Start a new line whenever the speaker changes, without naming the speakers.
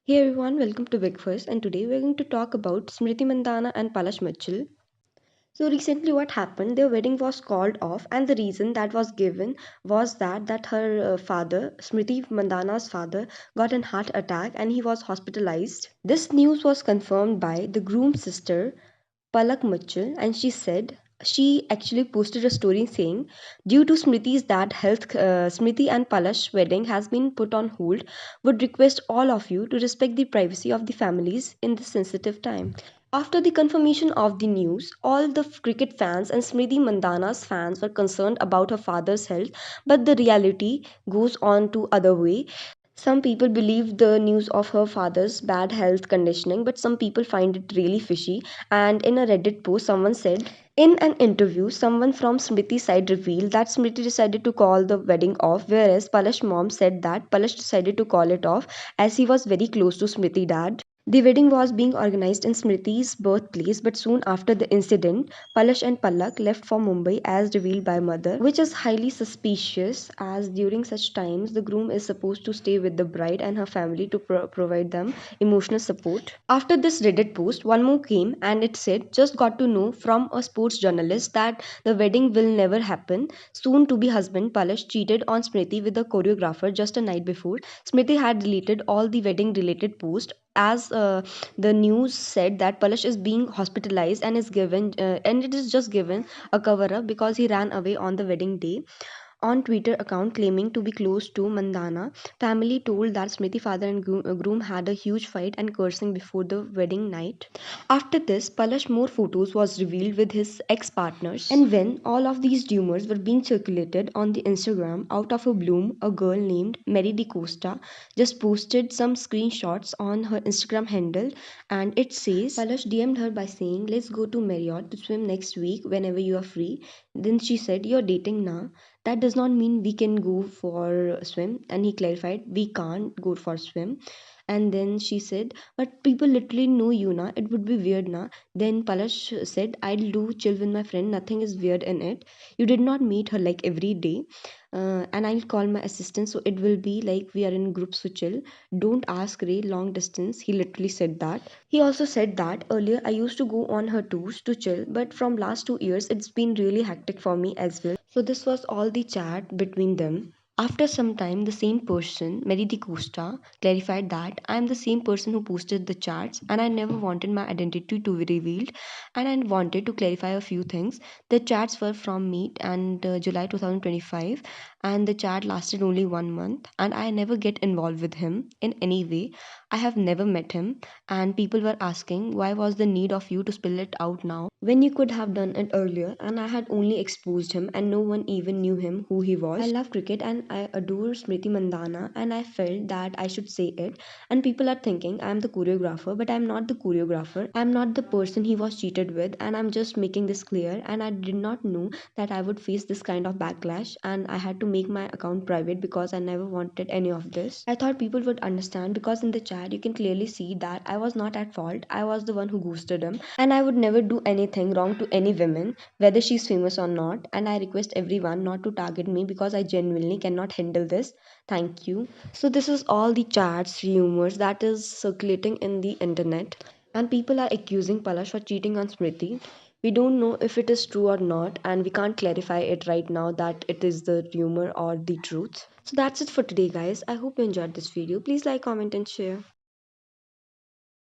Hey everyone, welcome to Big First, and today we're going to talk about Smriti Mandana and Palash Mitchell. So recently, what happened? Their wedding was called off, and the reason that was given was that her father, Smriti Mandana's father, got an heart attack and he was hospitalized. This news was confirmed by the groom's sister, Palak Mitchell, and she said she actually posted a story saying, due to Smriti's dad health, Smriti and Palash wedding has been put on hold. Would request all of you to respect the privacy of the families in this sensitive time. After the confirmation of the news, all the cricket fans and Smriti Mandana's fans were concerned about her father's health, but the reality goes on to other way. Some people believe the news of her father's bad health conditioning, but some people find it really fishy. And in a Reddit post, someone said, in an interview, someone from Smriti's side revealed that Smriti decided to call the wedding off, whereas Palash's mom said that Palash decided to call it off as he was very close to Smriti dad. The wedding was being organized in Smriti's birthplace, but soon after the incident, Palash and Palak left for Mumbai as revealed by mother, which is highly suspicious as during such times the groom is supposed to stay with the bride and her family to provide them emotional support. After this Reddit post, one more came and it said, just got to know from a sports journalist that the wedding will never happen. Soon to be husband Palash cheated on Smriti with a choreographer just a night before. Smriti had deleted all the wedding related posts as the news said that Palash is being hospitalized and is given and it is just given a cover up because he ran away on the wedding day. On Twitter account claiming to be close to Mandana, family told that Smriti father and groom had a huge fight and cursing before the wedding night. After this, Palash more photos was revealed with his ex-partners. And when all of these rumors were being circulated on the Instagram, out of a bloom, a girl named Mary DeCosta just posted some screenshots on her Instagram handle and it says Palash DM'd her by saying, let's go to Marriott to swim next week whenever you are free. Then she said, you're dating now. That does not mean we can go for a swim. And he clarified, we can't go for swim. And then she said, but people literally know you na. It would be weird na. Then Palash said, I'll do chill with my friend. Nothing is weird in it. You did not meet her like every day. And I'll call my assistant. So it will be like we are in groups to chill. Don't ask Ray long distance. He literally said that. He also said that earlier I used to go on her tours to chill, but from last 2 years it's been really hectic for me as well. So this was all the chat between them. After some time, the same person, Mary Costa, clarified that I am the same person who posted the chats and I never wanted my identity to be revealed and I wanted to clarify a few things. The chats were from me and July 2025 and the chat lasted only 1 month and I never get involved with him in any way. I have never met him and people were asking why was the need of you to spill it out now when you could have done it earlier and I had only exposed him and no one even knew him who he was. I love cricket and I adore Smriti Mandana and I felt that I should say it and people are thinking I am the choreographer but I am not the choreographer. I am not the person he was cheated with and I'm just making this clear and I did not know that I would face this kind of backlash and I had to make my account private because I never wanted any of this. I thought people would understand because in the chat you can clearly see that I was not at fault. I was the one who ghosted him and I would never do anything wrong to any woman whether she's famous or not and I request everyone not to target me because I genuinely cannot handle this. Thank you. So this is all the chats, rumors that is circulating in the internet and people are accusing Palash for cheating on Smriti. We don't know if it is true or not and we can't clarify it right now that it is the rumor or the truth. So that's it for today guys. I hope you enjoyed this video. Please like, comment and share.